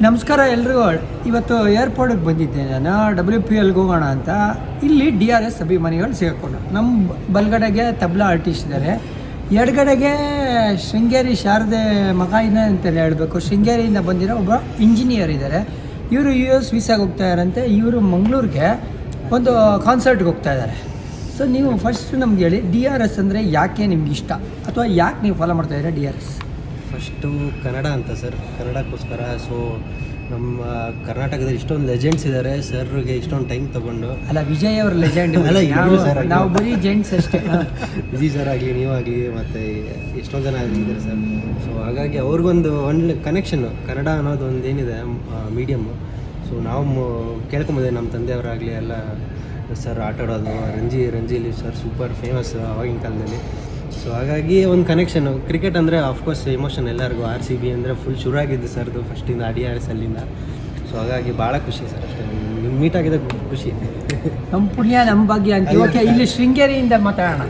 ನಮಸ್ಕಾರ ಎಲ್ರಿಗೂ. ಇವತ್ತು ಏರ್ಪೋರ್ಟಿಗೆ ಬಂದಿದ್ದೆ ನಾನು WPLಗೆ ಹೋಗೋಣ ಅಂತ. ಇಲ್ಲಿ DRS ಅಭಿಮಾನಿಗಳು ಸೇರಿಕೊಂಡು ನಮ್ಮ ಬಲಗಡೆಗೆ ತಬ್ಲಾ ಆರ್ಟಿಸ್ಟ್ ಇದ್ದಾರೆ, ಎಡಗಡೆಗೆ ಶೃಂಗೇರಿ ಶಾರದೆ ಮಗಾಯಿನ ಅಂತಲೇ ಹೇಳಬೇಕು. ಶೃಂಗೇರಿಯಿಂದ ಬಂದಿರೋ ಒಬ್ಬ ಇಂಜಿನಿಯರ್ ಇದ್ದಾರೆ. ಇವರು US ವೀಸಾಗೆ ಹೋಗ್ತಾ ಇದ್ದಾರಂತೆ. ಇವರು ಮಂಗಳೂರಿಗೆ ಒಂದು ಕಾನ್ಸರ್ಟ್ಗೆ ಹೋಗ್ತಾ ಇದ್ದಾರೆ. ಸೊ ನೀವು ಫಸ್ಟ್ ನಮ್ಗೆ ಹೇಳಿ, DRS ಅಂದರೆ ಯಾಕೆ ನಿಮ್ಗೆ ಇಷ್ಟ, ಅಥವಾ ಯಾಕೆ ನೀವು ಫಾಲೋ ಮಾಡ್ತಾ ಇದ್ದೀರಾ DRS? ಫಸ್ಟು ಕನ್ನಡ ಅಂತ ಸರ್, ಕನ್ನಡಕ್ಕೋಸ್ಕರ. ಸೊ ನಮ್ಮ ಕರ್ನಾಟಕದಲ್ಲಿ ಇಷ್ಟೊಂದು ಲೆಜೆಂಡ್ಸ್ ಇದ್ದಾರೆ, ಸರ್ಗೆ ಇಷ್ಟೊಂದು ಟೈಮ್ ತೊಗೊಂಡು. ಅಲ್ಲ, ವಿಜಯ್ ಅವ್ರ ಲೆಜೆಂಡ್, ನಾವು ಬರೀ ಜೆಂಟ್ಸ್ ಅಷ್ಟೇ. ವಿಜಯ್ ಸರ್ ಆಗಲಿ, ನೀವಾಗಲಿ, ಮತ್ತು ಎಷ್ಟೊಂದು ಜನ ಆಗಿದ್ದಾರೆ ಸರ್. ಸೊ ಹಾಗಾಗಿ ಅವ್ರಿಗೊಂದು ಒಳ್ಳೆ ಕನೆಕ್ಷನ್ನು, ಕನ್ನಡ ಅನ್ನೋದು ಒಂದು ಏನಿದೆ ಮೀಡಿಯಮ್ಮು. ಸೊ ನಾವು ಕೇಳ್ಕೊಂಬೋದೆ ನಮ್ಮ ತಂದೆಯವರಾಗಲಿ ಎಲ್ಲ, ಸರ್ ಆಟ ಆಡೋದು ರಂಜೀಲಿ ಸರ್ ಸೂಪರ್ ಫೇಮಸ್ ಆವಾಗಿನ ಕಾಲದಲ್ಲಿ. ಸೊ ಹಾಗಾಗಿ ಒಂದು ಕನೆಕ್ಷನ್ನು. ಕ್ರಿಕೆಟ್ ಅಂದರೆ ಆಫ್ಕೋರ್ಸ್ ಎಮೋಷನ್ ಎಲ್ಲರಿಗೂ. RCB ಅಂದರೆ ಫುಲ್ ಶುರುವಾಗಿದ್ದು ಸರ್ದು ಫಸ್ಟಿಂದ DRS ಅಲ್ಲಿಂದ. ಸೊ ಹಾಗಾಗಿ ಭಾಳ ಖುಷಿ ಸರ್, ಅಷ್ಟೇ. ನಿಮ್ಮ ಮೀಟ್ ಆಗಿದ್ದ ಖುಷಿ. ನಮ್ಮ ಪುಣ್ಯ ನಮ್ಮ ಭಾಗ್ಯ ಅಂತ. ಓಕೆ, ಇಲ್ಲಿ ಶೃಂಗೇರಿಯಿಂದ ಮಾತಾಡೋಣ.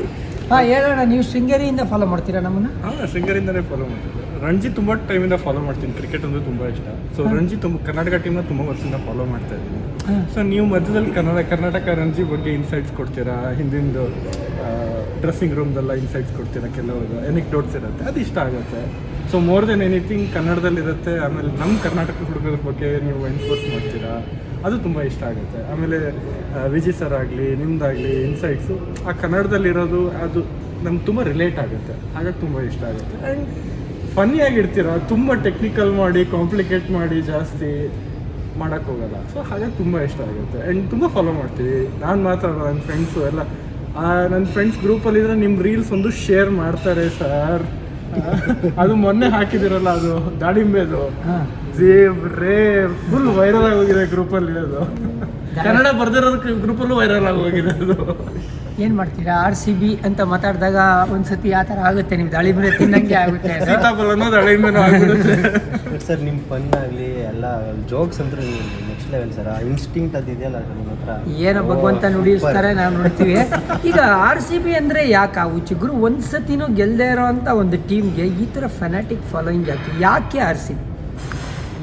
ಹೇಳೋಣ, ನೀವು ಶೃಂಗೇರಿಯಿಂದ ಫಾಲೋ ಮಾಡ್ತೀರಾ ನಮ್ಮನ್ನು? ಶೃಂಗೇರಿಯಿಂದಲೇ ಫಾಲೋ ಮಾಡ್ತೀನಿ. ರಂಜಿ ತುಂಬ ಟೈಮಿಂದ ಫಾಲೋ ಮಾಡ್ತೀನಿ. ಕ್ರಿಕೆಟ್ ಅಂದರೆ ತುಂಬ ಇಷ್ಟ. ಸೊ ರಂಜಿ ಕರ್ನಾಟಕ ಟೀಮ್ನ ತುಂಬ ವರ್ಷದಿಂದ ಫಾಲೋ ಮಾಡ್ತಾ ಇದ್ದೀನಿ. ಸೊ ನೀವು ಮಧ್ಯದಲ್ಲಿ ಕರ್ನಾಟಕ ರಂಜಿ ಬಗ್ಗೆ ಇನ್ಸೈಟ್ಸ್ ಕೊಡ್ತೀರಾ, ಹಿಂದಿಂದು ಡ್ರೆಸ್ಸಿಂಗ್ ರೂಮ್ದೆಲ್ಲ ಇನ್ಸೈಟ್ಸ್ ಕೊಡ್ತೀರಾ, ಕೆಲವರು ಎನಿಕ್ಡೋಟ್ಸ್ ಇರುತ್ತೆ, ಅದು ಇಷ್ಟ ಆಗುತ್ತೆ. ಸೊ ಮೋರ್ ದೆನ್ ಎನಿಥಿಂಗ್ ಕನ್ನಡದಲ್ಲಿರುತ್ತೆ. ಆಮೇಲೆ ನಮ್ಮ ಕರ್ನಾಟಕ ಹುಡುಗರ ಬಗ್ಗೆ ನೀವು ಎನ್ಫೋರ್ಸ್ ಮಾಡ್ತೀರಾ, ಅದು ತುಂಬ ಇಷ್ಟ ಆಗುತ್ತೆ. ಆಮೇಲೆ ವಿಜಯ್ ಸರ್ ಆಗಲಿ, ನಿಮ್ಮದಾಗಲಿ ಇನ್ಸೈಟ್ಸು ಆ ಕನ್ನಡದಲ್ಲಿರೋದು ಅದು ನಮ್ಗೆ ತುಂಬ ರಿಲೇಟ್ ಆಗುತ್ತೆ. ಹಾಗಾಗಿ ತುಂಬ ಇಷ್ಟ ಆಗುತ್ತೆ. ಆ್ಯಂಡ್ ಫನ್ನಿಯಾಗಿರ್ತೀರ, ತುಂಬ ಟೆಕ್ನಿಕಲ್ ಮಾಡಿ ಕಾಂಪ್ಲಿಕೇಟ್ ಮಾಡಿ ಜಾಸ್ತಿ ಮಾಡೋಕ್ಕೆ ಹೋಗಲ್ಲ. ಸೊ ಹಾಗಾಗಿ ತುಂಬ ಇಷ್ಟ ಆಗುತ್ತೆ. ಆ್ಯಂಡ್ ತುಂಬ ಫಾಲೋ ಮಾಡ್ತೀವಿ. ನಾನು ಮಾತ್ರ ನನ್ನ ಫ್ರೆಂಡ್ಸು ಎಲ್ಲ, ನನ್ನ ಫ್ರೆಂಡ್ಸ್ ಗ್ರೂಪಲ್ಲಿದ್ದರೆ ನಿಮ್ಮ ರೀಲ್ಸ್ ಒಂದು ಶೇರ್ ಮಾಡ್ತಾರೆ ಸರ್. ಅದು ಮೊನ್ನೆ ಹಾಕಿದಿರಲ್ಲ, ಅದು ದಾಳಿಂಬೆದು ರೇ ಫುಲ್ ವೈರಲ್ ಆಗಿ ಹೋಗಿದೆ ಗ್ರೂಪಲ್ಲಿ. ಅದು ಕನ್ನಡ ಬರ್ದಿರೋದಕ್ಕೆ ಗ್ರೂಪಲ್ಲೂ ವೈರಲ್ ಆಗಿ ಹೋಗಿದೆ. ಅದು ಏನು ಮಾಡ್ತೀರಾ, RCB ಅಂತ ಮಾತಾಡಿದಾಗ ಒಂದ್ಸತಿ ಆ ಥರ ಆಗುತ್ತೆ, ನೀವು ದಾಳಿಂಬೆ ತಿನ್ನಂಗೆ ಆಗುತ್ತೆ. ಸೀತಾಫಲನೋ ದಾಳಿಂಬೆನೋ ಆಗುತ್ತೆ ಸರ್. ನಿಮ್ಮ ಫನ್ ಆಗಲಿ ಎಲ್ಲ ಜೋಕ್ಸ್ ಅಂದ್ರೆ ನೆಕ್ಸ್ಟ್ ಲೆವೆಲ್ ಸರ್. ಆ ಇನ್ಸ್ಟಿಂಕ್ಟ್ ಅದು ಇದೆಯಲ್ಲ ನಿಮ್ಮ ಹತ್ರ, ಏನೋ ಭಗವಂತ ನುಡಿಸ್ತಾರೆ, ನಾವು ನೋಡ್ತೀವಿ. ಈಗ RCB ಅಂದರೆ ಯಾಕೆ ಆ ಚಿಗುರು ಒಂದ್ಸತಿನೂ ಗೆಲ್ಲದೆ ಇರೋ ಅಂತ ಒಂದು ಟೀಮ್ಗೆ ಈ ಥರ ಫೆನಾಟಿಕ್ ಫಾಲೋಯಿಂಗ್ ಯಾಕೆ RCB?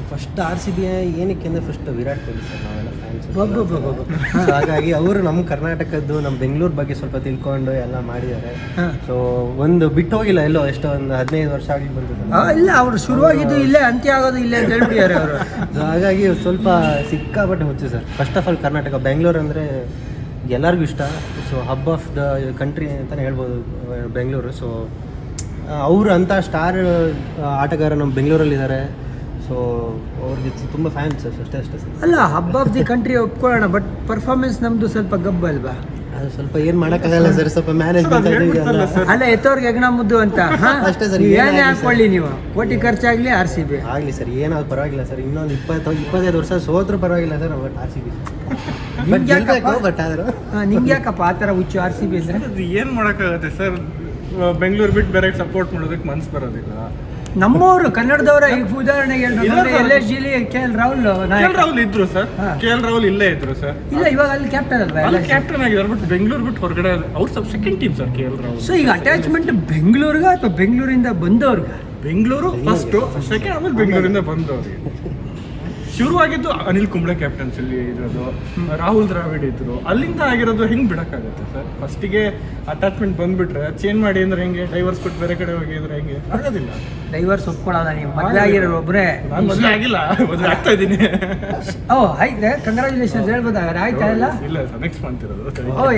ಫಸ್ಟ್ RCB ಏನಕ್ಕೆ ಅಂದರೆ ಫಸ್ಟ್ ವಿರಾಟ್ ಕೊಹ್ಲಿ ಸರ್, ನಾವೆಲ್ಲ ಫ್ಯಾನ್ಸ್. ಹಾಗಾಗಿ ಅವರು ನಮ್ಮ ಕರ್ನಾಟಕದ್ದು, ನಮ್ಮ ಬೆಂಗಳೂರು ಬಗ್ಗೆ ಸ್ವಲ್ಪ ತಿಳ್ಕೊಂಡು ಎಲ್ಲ ಮಾಡಿದ್ದಾರೆ. ಸೊ ಒಂದು ಬಿಟ್ಟು ಹೋಗಿಲ್ಲ ಎಲ್ಲೋ, ಎಷ್ಟೋ ಒಂದು 15 ವರ್ಷ ಆಗಲಿ ಬಂದಿದ್ದಾರೆ. ಇಲ್ಲ, ಅವರು ಶುರುವಾಗಿದ್ದು ಇಲ್ಲೇ, ಅಂತ್ಯ ಆಗೋದು ಇಲ್ಲೇ ಅಂತ ಹೇಳ್ಬಿಟ್ಟಿದ್ದಾರೆ ಅವರು. ಹಾಗಾಗಿ ಸ್ವಲ್ಪ ಸಿಕ್ಕಾಪಟ್ಟೆ ಹುಚ್ಚು sir. First of all Karnataka, Bengaluru ಅಂದರೆ ಎಲ್ಲರಿಗೂ ಇಷ್ಟ. So hub of the country ಅಂತಲೇ ಹೇಳ್ಬೋದು ಬೆಂಗಳೂರು. ಸೊ ಅವರು ಅಂಥ ಸ್ಟಾರ್ ಆಟಗಾರ ನಮ್ಮ ಬೆಂಗಳೂರಲ್ಲಿದ್ದಾರೆ. ಸೊ ಅವ್ರಿಗೆ ತುಂಬ ಫ್ಯಾನ್ಸ್ ಅಷ್ಟೇ ಸರ್. ಅಲ್ಲ, ಹಬ್ ಆಫ್ ದಿ ಕಂಟ್ರಿ ಒಪ್ಕೊಳ್ಳೋಣ, ಬಟ್ ಪರ್ಫಾರ್ಮೆನ್ಸ್ ನಮ್ಮದು ಸ್ವಲ್ಪ ಗಬ್ಬ ಅಲ್ವಾ? ಅದು ಸ್ವಲ್ಪ ಏನು ಮಾಡೋಕ್ಕಾಗಲ್ಲ ಸರ್, ಸ್ವಲ್ಪ ಮ್ಯಾನೇಜ್ಮೆಂಟ್. ಅಲ್ಲ, ಎತ್ತೋರ್ಗೆ ಹೆಗ್ಣ ಮುದ್ದು ಅಂತ ಅಷ್ಟೇ ಸರ್. ಏನೇ ಹಾಕೊಳ್ಳಿ ನೀವು, ಕೋಟಿ ಖರ್ಚಾಗಲಿ RCB ಆಗಲಿ ಸರ್, ಏನಾದ್ರು ಪರವಾಗಿಲ್ಲ ಸರ್. ಇನ್ನೊಂದು 25 ವರ್ಷ ಸೋತ್ರೂ ಪರವಾಗಿಲ್ಲ ಸರ್. ಬಟ್ RCB ಬಟ್ ಆದರೂ ನಿಮ್ಗೆ ಯಾಕಪ್ಪ ಆ ಥರ ಹುಚ್ಚು RCB ಅಂದರೆ? ಅದು ಏನು ಮಾಡೋಕ್ಕಾಗುತ್ತೆ ಸರ್, ಬೆಂಗಳೂರು ಬಿಟ್ಟು ಬೇರೆ ಸಪೋರ್ಟ್ ಮಾಡೋದಕ್ಕೆ ಮನ್ಸು ಬರೋದಿಲ್ಲ. ನಮ್ಮವರು ಕನ್ನಡದವರ, ಈಗ ಉದಾಹರಣೆಗೆ LSG KL ರಾಹುಲ್ ಇದ್ರು ಸರ್. KL ರಾಹುಲ್ ಇಲ್ಲೇ ಇದ್ರು ಸರ್. ಇಲ್ಲ, ಇವಾಗ ಅಲ್ಲಿ ಕ್ಯಾಪ್ಟನ್ ಅಲ್ವಾ? ಕ್ಯಾಪ್ಟನ್ ಆಗಿದ್ದಾರೆ, ಬಟ್ ಬೆಂಗಳೂರು ಬಿಟ್ಟು ಹೊರಗಡೆ ಅವ್ರು ಸ್ವಲ್ಪ second team sir KL Rahul. So ಈಗ ಅಟ್ಯಾಚ್ಮೆಂಟ್ ಬೆಂಗಳೂರಿಗೆ ಅಥವಾ ಬೆಂಗಳೂರಿಂದ ಬಂದವ್ರಿಗೆ? ಬೆಂಗಳೂರು ಫಸ್ಟ್, ಸೆಕೆಂಡ್, ಆಮೇಲೆ ಬೆಂಗಳೂರಿಂದ ಬಂದವ್ರಿಗೆ. ಶುರುವಾಗಿದ್ದು ಅನಿಲ್ ಕುಂಬ್ಳೆ ಕ್ಯಾಪ್ಟನ್ಸಲ್ಲಿ ಇರೋದು, ರಾಹುಲ್ ದ್ರಾವಿಡ್ ಇದ್ರು, ಅಲ್ಲಿಂದ ಆಗಿರೋದು. ಹೆಂಗೆ ಬಿಡೋಕ್ಕಾಗುತ್ತೆ ಸರ್? ಫಸ್ಟಿಗೆ ಅಟ್ಯಾಚ್ಮೆಂಟ್ ಬಂದ್ಬಿಟ್ರೆ ಚೇಂಜ್ ಮಾಡಿ ಅಂದ್ರೆ ಹೆಂಗೆ? ಡೈವರ್ಸ್ ಕೊಟ್ಟು ಬೇರೆ ಕಡೆ ಹೋಗಿದ್ರೆ ಹೆಂಗೆ? ಆಗೋದಿಲ್ಲ. ಡೈವರ್ಸ್ ಒಪ್ಕೊಳ್ಳೋದ? ನೀವು ಮದುವೆ ಆಗಿರೋರು ಒಬ್ಬರೇ? ನಾನು ಮದುವೆ ಆಗಿಲ್ಲ, ಮದುವೆ ಆಗ್ತಾ ಇದ್ದೀನಿ. ಆಯ್ತು, ಕಂಗ್ರಾಚುಲೇಷನ್ಸ್ ಹೇಳ್ಬೋದಾದ್ರೆ. ಆಯ್ತಾ? ಎಲ್ಲ ಇಲ್ಲ ಸರ್, ನೆಕ್ಸ್ಟ್ ಮಂತ್ ಇರೋದು.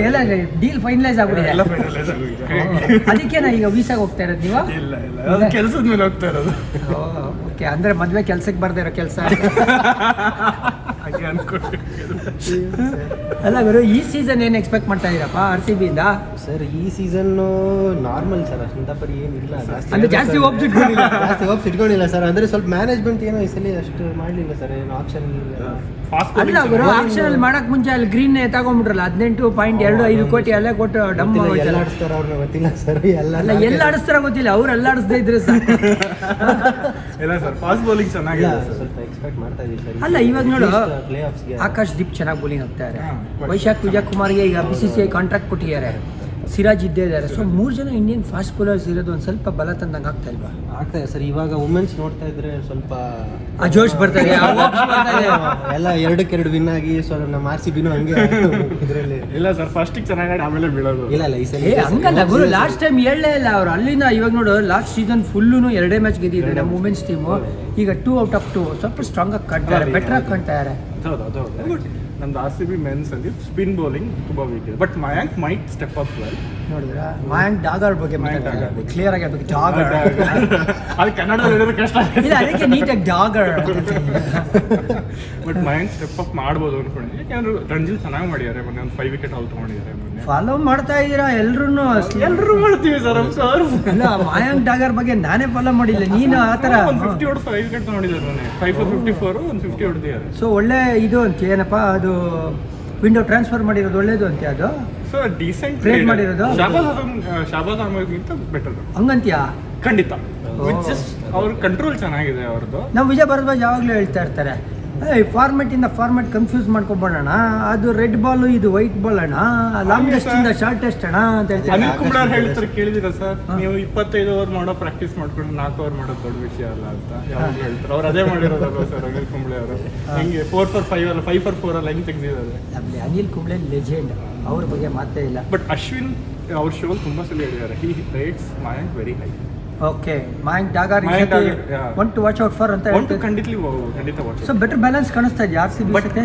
ಎಲ್ಲ ಡೀಲ್ ಫೈನಲೈಸ್ ಆಗ್ಬಿಟ್ಟಿದೆ. ಎಲ್ಲ ಫೈನಲೈಸ್ ಆಗಿದೆ. ಅದಕ್ಕೆ ನಾ ಈಗ ವೀಸಾಗೆ ಹೋಗ್ತಾ ಇರೋದು ನೀವು? ಇಲ್ಲ, ಅದು ಕೆಲಸದ ಮೇಲೆ ಹೋಗ್ತಾ ಇರೋದು. ಓಕೆ, ಅಂದ್ರೆ ಮದುವೆ ಕೆಲ್ಸಕ್ಕೆ ಬರ್ದೇ ಇರೋ ಕೆಲಸ. ಅಲ್ಲ ಗುರು, ಈ ಸೀಸನ್ ಏನು ಎಕ್ಸ್ಪೆಕ್ಟ್ ಮಾಡ್ತಾ ಇದ್ದೀರಪ್ಪ RCB ಇಂದ? ಸರ್ ಈ ಸೀಸನ್ನು ನಾರ್ಮಲ್ ಸರ್, ಅಷ್ಟಂತ ಪರಿ ಏನಿಲ್ಲ. ಅಂದ್ರೆ ಜಾಸ್ತಿ ಹೋಪ್ಸ್ ಇಟ್ಕೊಂಡಿಲ್ಲ ಸರ್. ಅಂದರೆ ಸ್ವಲ್ಪ ಮ್ಯಾನೇಜ್ಮೆಂಟ್ ಏನೋ ಈ ಸಲ ಅಷ್ಟು ಮಾಡಲಿಲ್ಲ ಸರ್. ಏನು ಆಪ್ಷನ್ ಅಲ್ಲ ಗುರು, ಆಕ್ಷನ್ ಮಾಡಕ್ ಮುಂಚೆ ಅಲ್ಲಿ ಗ್ರೀನ್ ತಗೊಂಡ್ಬಿಟ್ರಲ್ಲ, 18.25 ಕೋಟಿ ಅಲ್ಲೇ ಕೊಟ್ಟು ಡಮ್ ಎಲ್ಲ ಆಡಿಸ್ತಾರ ಅವ್ರನ್ನ ಗೊತ್ತಿಲ್ಲ ಸರ್. ಅಲ್ಲ, ಎಲ್ಲ ಆಡಿಸ್ತಾರ ಗೊತ್ತಿಲ್ಲ, ಅವ್ರು ಎಲ್ಲ ಆಡಿಸ್ದೇ ಇದ್ರೆ ಸರ್. ಇಲ್ಲ ಸರ್, ಫಾಸ್ಟ್ ಬೌಲಿಂಗ್ ಚೆನ್ನಾಗಿದೆ, ಸ್ವಲ್ಪ ಎಕ್ಸ್ಪೆಕ್ಟ್ ಮಾಡ್ತಾ ಇದೀವಿ ಸರ್. ಅಲ್ಲ, ಇವಾಗ ನೋಡು, ಪ್ಲೇ ಆಫ್ಸ್ಗೆ ಆಕಾಶ್ ದೀಪ್ ಚೆನ್ನಾಗಿ ಬೌಲಿಂಗ್ ಹಾಕ್ತಾರೆ. ವೈಶಾಖ್ ಪೂಜಾ ಕುಮಾರ್ಗೆ ಈಗ BCCI ಕಾಂಟ್ರಾಕ್ಟ್ ಕೊಟ್ಟಿದ್ದಾರೆ. ಸಿರಾಜ್ ಇದ್ದೇ ಇದ್ದಾರೆ. ಸೊ 3 ಜನ ಇಂಡಿಯನ್ ಫಾಸ್ಟ್ ಬೌಲರ್ಸ್ ಇರೋದು ಒಂದು ಸ್ವಲ್ಪ ಬಲ ತಂದಂಗೆ ಆಗ್ತಾ ಇಲ್ವಾ? ಆಗ್ತಾ ಇದೆ ಸರ್. ಇವಾಗ ವುಮೆನ್ಸ್ ನೋಡ್ತಾ ಇದ್ರೆ ಸ್ವಲ್ಪ ಆ ಜೋಶ್ ಬರ್ತದೆ, ಆ ಹೋಪ್ಸ್ ಬರ್ತಾ ಇದೆ. ಎಲ್ಲ 2-2 ವಿನ್ ಆಗಿ ಸೊ ನಮ್ಮ RCBನೂ ಹಂಗೆ ಇದರಲ್ಲಿ. ಇಲ್ಲ ಸರ್, ಫಸ್ಟಿಗೆ ಚೆನ್ನಾಗಿ ಆಡಿ ಆಮೇಲೆ ಬೀಳೋದು. ಇಲ್ಲ ಈ ಸಲ ಹಂಗಲ್ಲ ಗುರು, ಲಾಸ್ಟ್ ಟೈಮ್ ಹೇಳಲೇ ಇಲ್ಲ ಅವ್ರು. ಅಲ್ಲಿಂದ ಇವಾಗ ನೋಡು, ಲಾಸ್ಟ್ ಸೀಸನ್ ಫುಲ್ಲೂ 2 ಮ್ಯಾಚ್ ಗೆದ್ದಿದ್ರು ನಮ್ಮ ವುಮೆನ್ಸ್ ಟೀಮು. ಈಗ 2 ಔಟ್ ಆಫ್ 2 ಸ್ವಲ್ಪ ಸ್ಟ್ರಾಂಗ್ ಆಗಿ ಕಾಣ್ತಾರೆ, ಬೆಟರ್ ಆಗಿ ಕಾಣ್ತಾರೆ. ಹೌದು. ನಮ್ದು RCB ಮೆನ್ಸ್ ಅಲ್ಲಿ ಸ್ಪಿನ್ ಬೌಲಿಂಗ್ ತುಂಬಾ ವೀಕ್ ಇದೆ, but Mayank might step up well. ನೋಡಿದ್ರ ಮಯಾಂಕ್ ಡಾಗರ್ ಬಗ್ಗೆ ಕ್ಲಿಯರ್ ಆಗಿ ಹೇಳ್ಬೇಕು. ಡಾಗರ್ ಅದು ಕನ್ನಡದಲ್ಲಿ ಹೇಳಿದ್ರೆ ಕಷ್ಟ ಇಲ್ಲ, ಅದಕ್ಕೆ ನೀಟಾಗಿ dagger. But Mayank step up ಮಾಡ್ಬೋದು ಅನ್ಕೊಂಡಿದ್ದೆ, ಯಾಕಂದ್ರೆ ರಣಜಿಲ್ ಚೆನ್ನಾಗಿ ಮಾಡಿದ್ದಾರೆ. ಮೊನ್ನೆ ಒಂದು 5 ವಿಕೆಟ್ ಔಟ್ ತಗೊಂಡಿದ್ದಾರೆ. ಮೊನ್ನೆ ಫಾಲೋ ಮಾಡ್ತಾ ಇದ್ದೀರಾ ಎಲ್ರು? ಎಲ್ಲರೂ ಮಾಡ್ತೀವಿ ಸರ್. ಇಲ್ಲ, ಮಯಾಂಕ್ ಡಾಗರ್ ಬಗ್ಗೆ ನಾನೇ ಫಾಲೋ ಮಾಡಿಲ್ಲ, ನೀನು ಆ ಥರ. 50 ಹೊಡೆದು 5 ವಿಕೆಟ್ ತಗೊಂಡಿದ್ದಾರೆ ಮೊನ್ನೆ. 5 for 54 ಒಂದು 50 ಹೊಡೆದಿದ್ದಾರೆ. ಸೊ ಒಳ್ಳೆ ಇದು ಅಂತ ಏನಪ್ಪ ಅದು, ವಿಂಡೋ ಟ್ರಾನ್ಸ್ಫರ್ ಮಾಡಿರೋದು ಒಳ್ಳೇದು ಅಂತೆ ಅದು. ಸೊ ಡೀಸೆಂಟ್ Trade ಮಾಡಿರೋದು? ಶಾಬಾಜ್ ಅಹಮದ್ಗಿಂತ ಬೆಟರ್ ಹಂಗಂತೀಯಾ? ಖಂಡಿತ. ಅವ್ರ ಕಂಟ್ರೋಲ್ ಚೆನ್ನಾಗಿದೆ ಅವ್ರದ್ದು. ನಾವು ವಿಜಯ್ ಭರದ್ವಾಜ್ ಯಾವಾಗಲೂ ಹೇಳ್ತಾ ಇರ್ತಾರೆ, ಫಾರ್ಮೆಟಿಂದ ಫಾರ್ಮೆಟ್ ಕನ್ಫ್ಯೂಸ್ ಮಾಡ್ಕೊಬೇಡಣ, ಅದು ರೆಡ್ ಬಾಲ್ ಇದು ವೈಟ್ ಬಾಲ್ ಅಣ್ಣ, ಲಾಂಗೆಸ್ಟ್ ಇಂದ ಶಾರ್ಟೆಸ್ಟ್ ಅಣ್ಣ ಅಂತ ಹೇಳ್ತಾರೆ. ಅನಿಲ್ ಕುಂಬ್ಳೆ ಹೇಳ್ತಾರೆ, ಕೇಳಿದಿರ ಸರ್? ನೀವು 25 ಓವರ್ ಮಾಡೋ ಪ್ರಾಕ್ಟೀಸ್ ಮಾಡ್ಕೊಂಡು 4 ಓವರ್ ಮಾಡೋದು ದೊಡ್ಡ ವಿಷಯ ಅಲ್ಲ ಅಂತ ಯಾವಾಗ ಹೇಳ್ತಾರೆ. ಅವ್ರು ಅದೇ ಮಾಡಿರೋದಲ್ವ ಸರ್ ಅನಿಲ್ ಕುಂಬ್ಳೆ ಅವರು? ಹೆಂಗೆ 4 for 5 ಅಲ್ಲ 5 for 4 ಅಲ್ಲ ಹೆಂಗೆ ತೆಗೆದಿದ್ದಾರೆ? ನಮ್ಮಲ್ಲಿ ಅನಿಲ್ ಕುಂಬ್ಳೆ ಲೆಜೆಂಡ್, ಅವ್ರ ಬಗ್ಗೆ ಮಾತೇ ಇಲ್ಲ. ಬಟ್ ಅಶ್ವಿನ್ ಅವ್ರ ಶೋ ತುಂಬಾ ಸಲ ಹೇಳಿದ್ದಾರೆ, he rates Mayank very high. Okay, Mayank Dagar one to watch out for ಅಂತ ಹೇಳ್ತಾರೆ. ಖಂಡಿತ ವಾಚ್. ಸೊ ಬೆಟರ್ ಬ್ಯಾಲೆನ್ಸ್ ಕಾಣಿಸ್ತಾ ಇದೆ RCB ಜೊತೆ.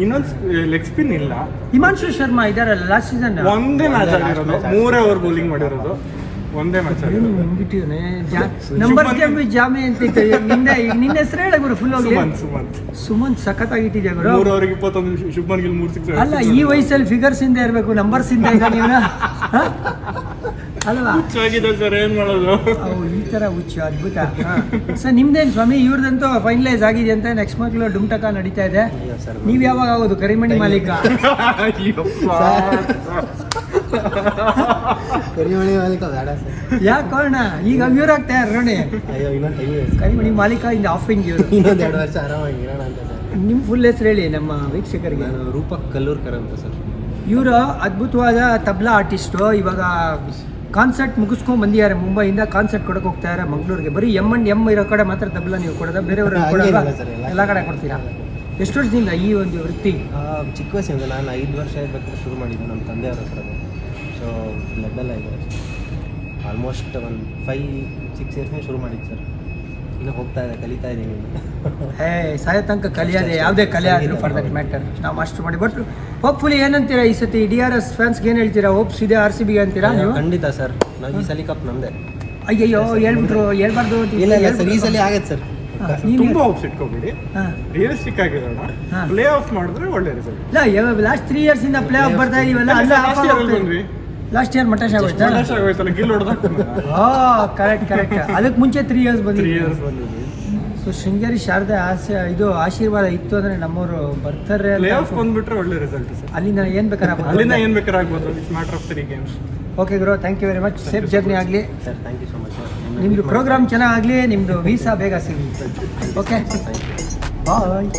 ಇನ್ನೊಂದು ಲೆಗ್ ಸ್ಪಿನ್ ಇಲ್ಲ. ಹಿಮಾಂಶು ಶರ್ಮಾ ಇದಾರಲ್ಲ, ಲಾಸ್ಟ್ ಸೀಸನ್ ಒಂದೇ ಮ್ಯಾಚ್ ಆಗಿರೋದು, 3 ಓವರ್ ಬೌಲಿಂಗ್ ಮಾಡಿರೋದು, ಒಂದೇ ಮ್ಯಾಚ್ ಮುಗಿಟ್ಟಿವ್ನೆ. ನಂಬರ್ಸ್ ಗೇಮ್ ಜಾಮಿ ಅಂತ ಇತ್ತು. ನಿನ್ನ ಹೆಸರು ಹೇಳ ಗುರು ಫುಲ್ ಹೋಗಿ. ಸುಮಂತ್ ಸಖತ್ತಾಗಿಟ್ಟಿದ್ಯಾ ಗುರು. 3 ಓವರ್ಗೆ 21, ಶುಭ್ಮನ್ ಗಿಲ್ 3 6. ಅಲ್ಲ, ಈ ವಯಸ್ಸಲ್ಲಿ ಫಿಗರ್ಸ್ ಇಂದ ಇರಬೇಕು, ನಂಬರ್ಸ್ ಇಂದ ಈಗ ನೀವನ ಅಲ್ವಾ? ಹುಚ್ಚಾಗಿದೆ ಸರ್, ಏನ್ ಮಾಡೋದು? ಈ ತರ ಹುಚ್ಚು, ಅದ್ಭುತ. ಸರ್ ನಿಮ್ದೇನು ಸ್ವಾಮಿ, ಇವ್ರದಂತೂ ಫೈನಲೈಸ್ ಆಗಿದೆ ಅಂತ, ನೆಕ್ಸ್ಟ್ ಮಂತ್ಲು ಡುಮ್ಟಕ ನಡೀತಾ ಇದೆ. ನೀವ್ ಯಾವಾಗ ಆಗೋದು ಕರಿಮಣಿ ಮಾಲೀಕ? ಕರಿಮಣಿ ಮಾಲೀಕ ಬೇಡ ಸರ್. ಯಾಕೆ ಕಾರಣ? ಈಗ ಇವ್ರಾಗ್ತಾ ನೋಡಿ, ಅಯ್ಯೋ ಇನ್ನೊಂದು ಟೈಮ್ ಇದೆ. ಕರಿಮಣಿ ಮಾಲೀಕ ಇಂದ ಆಫಿಂಗ್ ಇವರು. ಇನ್ನೊಂದು 2 ವರ್ಷ ಆರಾಮಾಗಿ ಇರೋಣ ಅಂತ ಸರ್. ನಿಮ್ಮ ಫುಲ್ ಹೆಸರು ಹೇಳಿ ನಮ್ಮ ವೀಕ್ಷಕರಿಗೆ. ನಾನು ರೂಪಕ್ ಕಲ್ಲೂರ್ಕರ್ ಅಂತ ಸರ್. ಇವರು ಅದ್ಭುತವಾದ ತಬ್ಲಾ ಆರ್ಟಿಸ್ಟು. ಇವಾಗ ಕಾನ್ಸರ್ಟ್ ಮುಗಿಸ್ಕೊಂಡು ಬಂದಿದ್ದಾರೆ, ಮುಂಬೈಯಿಂದ ಕಾನ್ಸರ್ಟ್ ಕೊಡಕ್ಕೆ ಹೋಗ್ತಾ ಇದ್ದಾರೆ ಮಂಗಳೂರಿಗೆ. ಬರೀ M&M ಇರೋ ಕಡೆ ಮಾತ್ರ ತಬ್ಲಾ ನೀವು ಕೊಡೋದ, ಬೇರೆಯವ್ರ ಎಲ್ಲ ಕಡೆ ಕೊಡ್ತೀರಾ? ಎಷ್ಟು ವರ್ಷದಿಂದ ಈ ಒಂದು ವೃತ್ತಿ? ಚಿಕ್ಕ ವಯಸ್ಸಿಂದ ನಾನು 5 ವರ್ಷ ಇರ್ಬೇಕಾದ್ರೆ ಶುರು ಮಾಡಿದ್ದು ನಮ್ಮ ತಂದೆಯವ್ರ ಹತ್ರ. ಸೊ ಬ್ಲಡ್ಡೆಲ್ಲ ಇದೆ. ಆಲ್ಮೋಸ್ಟ್ ಒಂದು 5-6 ಇಯರ್ಸ್ನೇ ಶುರು ಮಾಡಿದ್ದು ಸರ್. ಇನ್ನು ಹೋಗ್ತಾ ಇದೆ, ಕಲಿತಾ ಇದ್ದೀನಿ. ಸಾಯ ತನಕ ಕಲಿಯೋದೆ, ಯಾವುದೇ ಕಲೆ ಆದರೂ ಫಾರ್ ದಟ್ ಮ್ಯಾಟರ್ ನಾವು ಮಾಸ್ಟರ್ ಮಾಡಿ. ಬಟ್ ಹೋಪ್ಫುಲಿ ಏನಂತೀರಾ ಈ ಸತಿ DRS ಫ್ಯಾನ್ಸ್ಗೆ ಏನು ಹೇಳ್ತೀರಾ? ಹೋಪ್ಸ್ ಇದೆ RCB ಅಂತೀರಾ ನೀವು? ಖಂಡಿತ ಸರ್, ನಾವು ಈ ಸಲ ಕಪ್ ನಮ್ಮದೇ. ಅಯ್ಯಯ್ಯೋ ಹೇಳ್ಬಿಟ್ರು, ಹೇಳ್ಬಾರ್ದು. ಇಲ್ಲ ಸರ್, ಈ ಸಲ ಆಗತ್ತೆ ಸರ್. ತುಂಬಾ ಹೋಪ್ಸ್ ಇಟ್ಕೋಬೇಡಿ, ರಿಯಲಿಸ್ಟಿಕ್ ಆಗಿರೋಣ. ಪ್ಲೇ ಆಫ್ ಮಾಡಿದ್ರೆ ಒಳ್ಳೆ ರಿಸಲ್ಟ್. ಇಲ್ಲ, ಲಾಸ್ಟ್ 3 years ಇಂದ ಪ್ಲೇ ಆಫ್ ಬರ್ತಾ ಇದೀವಲ್ಲ. ಲಾಸ್ಟ್ ಇಯರ್ ಮಟಾಶ್ ಆಗೋಯ್ತಲ್ಲ, ಗಿಲ್ ಹೊಡೆದ. ಕರೆಕ್ಟ್. ಅದಕ್ಕೆ ಮುಂಚೆ 3 years ಬಂದಿದ್ವಿ. ಸೊ ಶೃಂಗೇರಿ ಶಾರದೆ ಆಶೀರ್ವಾದ ಇತ್ತು ಅಂದ್ರೆ ನಮ್ಮವರು ಬರ್ತಾರೆ. ಪ್ಲೇ ಆಫ್ ಬಂದ್ಬಿಟ್ರೆ ಒಳ್ಳೆ ರಿಸಲ್ಟ್ ಸರ್. ಅಲ್ಲಿಂದ ಏನ್ ಬೇಕಾದ್ರೆ ಆಗ್ಬೋದು. It's matter of 3 games. Okay ಗುರು, thank you very much. Safe journey ಆಗಲಿ sir. Thank you so much sir. ನಿಮ್ಮದು ಪ್ರೋಗ್ರಾಮ್ ಚೆನ್ನಾಗಲಿ, ನಿಮ್ಮದು ವೀಸಾ ಬೇಗ ಸಿಗಲಿ. ಓಕೆ, ಬಾಯ್.